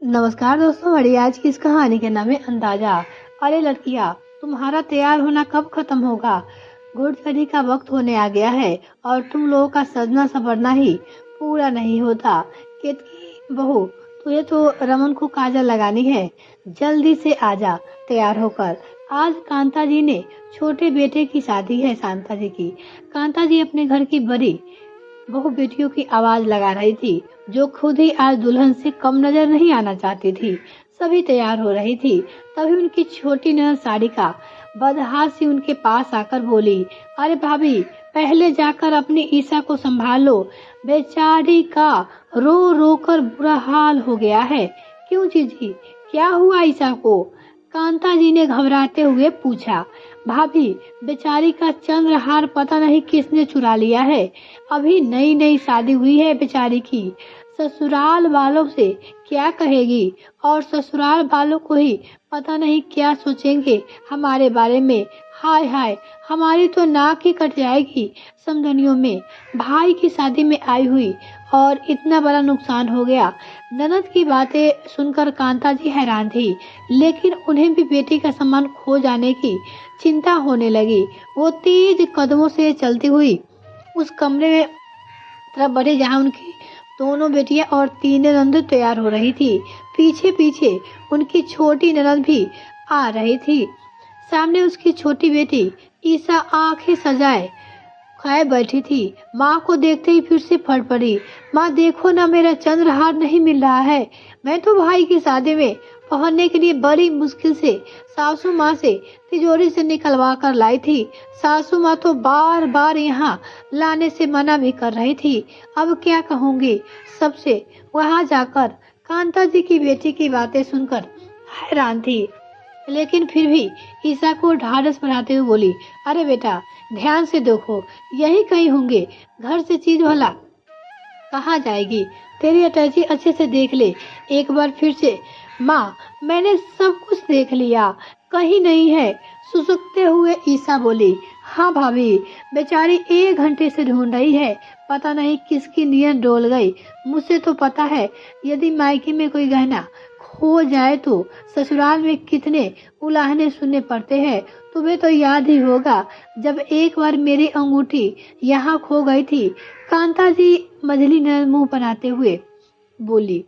नमस्कार दोस्तों, हमारी आज की इस कहानी का नाम है अंदाजा। अरे लड़कियां, तुम्हारा तैयार होना कब खत्म होगा? घुड़सवारी का वक्त होने आ गया है और तुम लोगों का सजना संवरना ही पूरा नहीं होता। केतकी बहू, तुझे तो रमन को काजल लगानी है। जल्दी से आजा तैयार होकर। आज कांता जी ने छोटे बेटे की शादी है, शांता जी की। कांता जी अपने घर की बड़ी बहु बेटियों की आवाज लगा रही थी, जो खुद ही आज दुल्हन से कम नजर नहीं आना चाहती थी। सभी तैयार हो रही थी, तभी उनकी छोटी ननद सारिका बदहासी उनके पास आकर बोली, अरे भाभी, पहले जाकर अपनी ईसा को संभाल लो। बेचारी का रो रो कर बुरा हाल हो गया है। क्यों जीजी, क्या हुआ ईसा को? कांता जी ने घबराते हुए पूछा। भाभी, बेचारी का चंद्रहार पता नहीं किसने चुरा लिया है। अभी नई नई शादी हुई है बेचारी की। ससुराल वालों से क्या कहेगी और ससुराल वालों को ही पता नहीं क्या सोचेंगे हमारे बारे में। हाय हाय, हमारी तो नाक ही कट जाएगी। समधनियों में भाई की शादी में आई हुई और इतना बड़ा नुकसान हो गया। ननद की बातें सुनकर कांता जी हैरान थी, लेकिन उन्हें भी बेटी का सम्मान खो जाने की चिंता होने लगी। वो तेज कदमों से चलती हुई उस कमरे में तरफ बढ़ी जहाँ उनकी दोनों बेटियां और तीन ननद तैयार हो रही थी। पीछे पीछे उनकी छोटी ननद भी आ रही थी। सामने उसकी छोटी बेटी ईसा आंखें सजाए खाए बैठी थी। माँ को देखते ही फिर से फट पड़ी। माँ देखो ना, मेरा चंद्रहार नहीं मिल रहा है। मैं तो भाई की शादी में पहनने के लिए बड़ी मुश्किल से सासू माँ से तिजोरी से निकलवा कर लाई थी। सासू माँ तो बार बार यहाँ लाने से मना भी कर रही थी। अब क्या कहूँगी सबसे? वहाँ जाकर कांता जी की बेटी की बातें सुनकर हैरान थी, लेकिन फिर भी ईसा को ढाढ़स बढ़ाते हुए बोली, अरे बेटा, ध्यान से देखो, यही कहीं होंगे। घर से चीज भला कहाँ जाएगी? तेरी अटैची अच्छे से देख ले एक बार फिर से। माँ, मैंने सब कुछ देख लिया, कहीं नहीं है। सुसुकते हुए ईसा बोली, हाँ भाभी, बेचारी 1 घंटे से ढूंढ रही है। पता नहीं किसकी नीयत डोल गई। मुझे तो पता है, यदि मायके में कोई गहना खो जाए तो ससुराल में कितने उलाहने सुनने पड़ते हैं। तुम्हें तो याद ही होगा, जब एक बार मेरी अंगूठी यहाँ खो गई थी। कांता जी मझली ननद मुंह बनाते हुए बोली।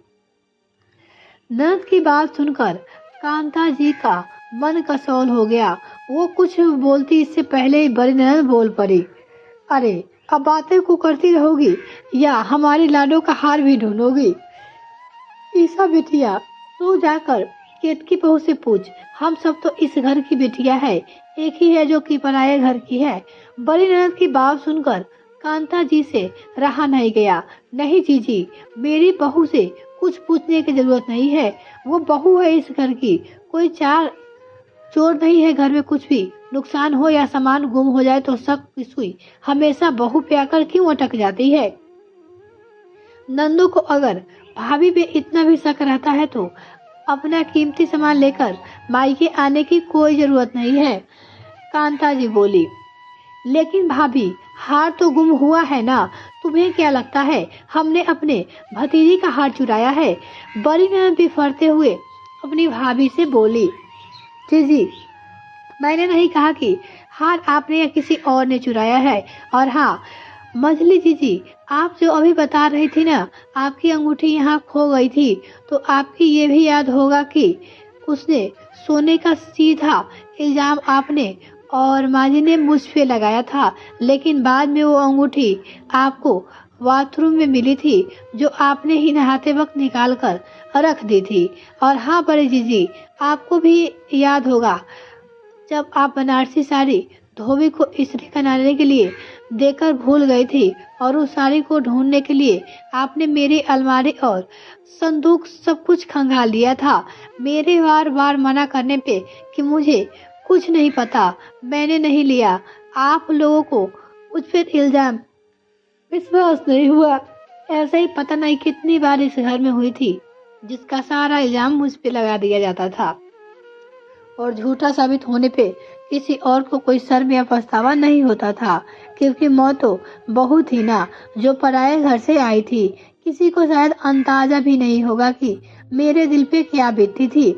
ननद की बात सुनकर कांता जी का मन कसौल हो गया। वो कुछ बोलती इससे पहले ही बड़ी ननद बोल पड़ी, अरे अब बातें को करती रहोगी या हमारी लाडो का हार भी ढूंढोगी? ईसा बेटिया, तू जाकर केतकी बहू से पूछ। हम सब तो इस घर की बेटियां है, एक ही है जो कि पराये घर की है। बड़ी ननद की बात सुनकर कांता जी से रहा नहीं गया। नहीं जीजी, मेरी बहू से कुछ पूछने की जरूरत नहीं है। वो बहू है इस घर की, कोई चार चोर नहीं है घर में। कुछ भी नुकसान हो या सामान गुम हो जाए तो शक किस हुई? हमेशा बहू पे आकर क्यों अटक जाती है? नंदू को अगर भाभी पे इतना भी शक रहता है तो अपना कीमती सामान लेकर मायके आने की कोई जरूरत नहीं है। कांता जी बोली, लेकिन भाभी, हार तो गुम हुआ है ना। तुम्हें क्या लगता है हमने अपने भतीजी का हार चुराया है? बड़ी ननद भी फरते हुए अपनी भाभी से बोली, जी, मैंने नहीं कहा कि हार आपने या किसी और ने चुराया है। और हाँ मझली जीजी, आप जो अभी बता रही थी ना, आपकी अंगूठी यहाँ खो गई थी, तो आपकी ये भी याद होगा कि उसने सोने का सीधा इल्जाम आपने और माजी ने मुझ पे लगाया था। लेकिन बाद में वो अंगूठी आपको बाथरूम में मिली थी, जो आपने ही नहाते वक्त निकाल कर रख दी थी। और हाँ बड़ी जीजी, आपको भी याद होगा जब आप बनारसी साड़ी धोबी को इस्त्री कराने के लिए देकर भूल गई थी और उस साड़ी को ढूंढने के लिए आपने मेरी अलमारी और संदूक सब कुछ खंगाल लिया था। मेरे बार बार मना करने पे कि मुझे कुछ नहीं पता, मैंने नहीं लिया। आप लोगों को मुझ पर इल्जाम विश्वास नहीं हुआ। ऐसे ही पता नहीं कितनी बार इस घर में हुई थी, जिसका सारा इल्जाम मुझ पे लगा दिया जाता था और झूठा साबित होने पे किसी और को कोई शर्म या पछतावा नहीं होता था, क्योंकि मौत तो बहू थी ना, जो पराये घर से आई थी। किसी को शायद अंदाजा भी नहीं होगा कि मेरे दिल पे क्या बीतती थी।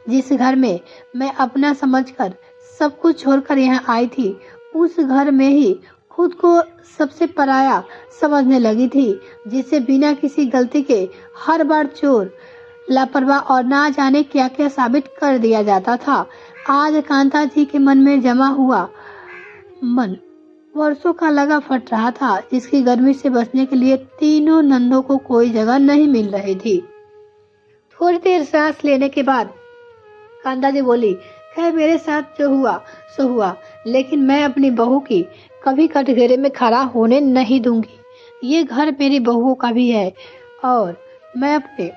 जिस घर में मैं अपना समझकर सब कुछ छोड़कर यहाँ आई थी, उस घर में ही खुद को सबसे पराया समझने लगी थी, जिसे बिना किसी गलती के हर बार चोर, लापरवाह और ना जाने क्या क्या साबित कर दिया जाता था। आज कांता जी के मन में जमा हुआ मन वर्षों का लगा फट रहा था, जिसकी गर्मी से बचने के लिए तीनों नंदों को कोई जगह नहीं मिल रही थी। थोड़ी देर सांस लेने के बाद कांता जी बोली, खैर मेरे साथ जो हुआ सो हुआ, लेकिन मैं अपनी बहू की कभी कटघरे में खड़ा होने नहीं दूंगी। ये घर मेरी बहुओं का भी है और मैं अपने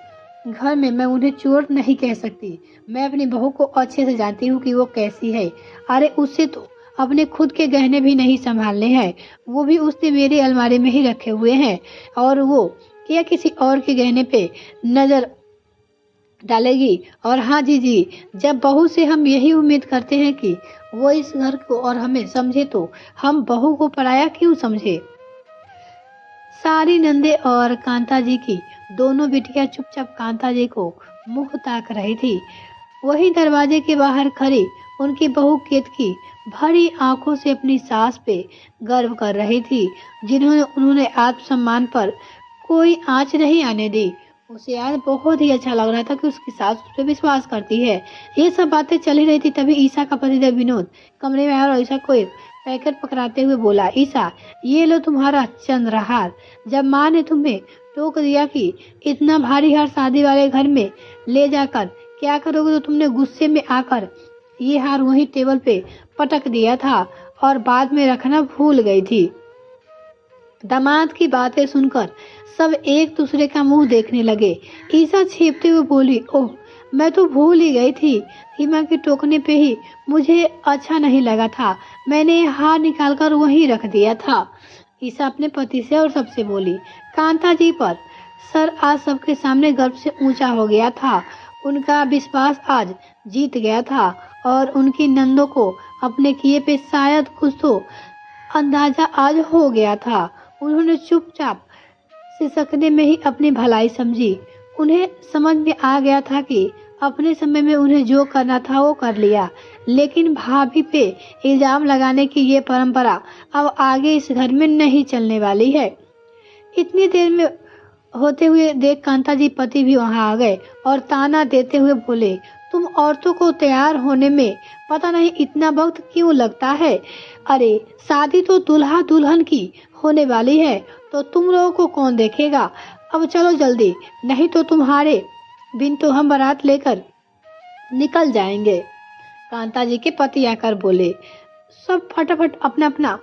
घर में मैं उन्हें चोर नहीं कह सकती। मैं अपनी बहू को अच्छे से जानती हूँ कि वो कैसी है। अरे उससे तो अपने खुद के गहने भी नहीं संभालने हैं, वो भी उसने मेरी अलमारी में ही रखे हुए हैं, और वो क्या किसी और के गहने पे नजर डालेगी। और हाँ जी, जब बहू से हम यही उम्मीद करते हैं कि वो इस घर को और हमें समझे, तो हम बहू को पराया क्यों समझे। सारी नंदे और कांता जी की दोनों बिटिया चुपचाप कांता जी को मुंह ताक रही थी। वही दरवाजे के बाहर खड़ी उनकी बहू केतकी भरी आंखों से अपनी सास पे गर्व कर रही थी, जिन्होंने उन्होंने आत्मसम्मान पर कोई आंच नहीं आने दी। उसे आज बहुत ही अच्छा लग रहा था कि उसकी सास उस पर विश्वास करती है। ये सब बातें चल ही रही थी, तभी ईशा का पतिदेव विनोद कमरे में आया और ईशा को एक पैकेट पकड़ाते हुए बोला, ईशा ये लो तुम्हारा चंद्रहार। जब माँ ने तुम्हें टोक दिया कि इतना भारी हार शादी वाले घर में ले जाकर क्या करोगे, तो तुमने गुस्से में आकर ये हार वहीं टेबल पे पटक दिया था और बाद में रखना भूल गई थी। दामाद की बातें सुनकर सब एक दूसरे का मुंह देखने लगे। ईशा छीपते हुए बोली, ओह मैं तो भूल ही गई थी। हिमा के टोकने पे ही मुझे अच्छा नहीं लगा था, मैंने हार निकालकर वहीं रख दिया था। ईशा अपने पति से और सबसे बोली। कांता जी पर सर आज सबके सामने गर्व से ऊंचा हो गया था। उनका विश्वास आज जीत गया था और उनकी नंदों को अपने किए पे शायद कुछ तो अंदाजा आज हो गया था। उन्होंने चुपचाप सिसकने में ही अपनी भलाई समझी। उन्हें समझ में आ गया था कि अपने समय में उन्हें जो करना था वो कर लिया, लेकिन भाभी पे इल्जाम लगाने की ये परंपरा अब आगे इस घर में नहीं चलने वाली है। इतनी देर में होते हुए देख कांता जी पति भी वहां आ गए और ताना देते हुए बोले, तुम औरतों को तैयार होने में पता नहीं इतना वक्त क्यों लगता है। अरे शादी तो दूल्हा दुल्हन की होने वाली है, तो तुम लोगों को कौन देखेगा। अब चलो जल्दी, नहीं तो तुम्हारे बिन तो हम बारात लेकर निकल जाएंगे। कांता जी के पति आकर बोले। सब फटाफट अपना अपना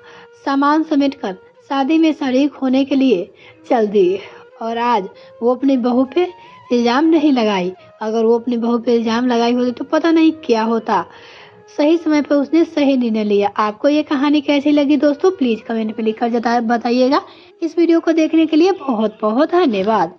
सामान समेटकर शादी में शरीक होने के लिए चल दिए। और आज वो अपनी बहू पे इल्जाम नहीं लगाई। अगर वो अपनी बहू पे इल्जाम लगाई होती तो पता नहीं क्या होता। सही समय पर उसने सही निर्णय लिया। आपको ये कहानी कैसी लगी दोस्तों, प्लीज कमेंट में लिखकर बताइएगा। इस वीडियो को देखने के लिए बहुत बहुत धन्यवाद।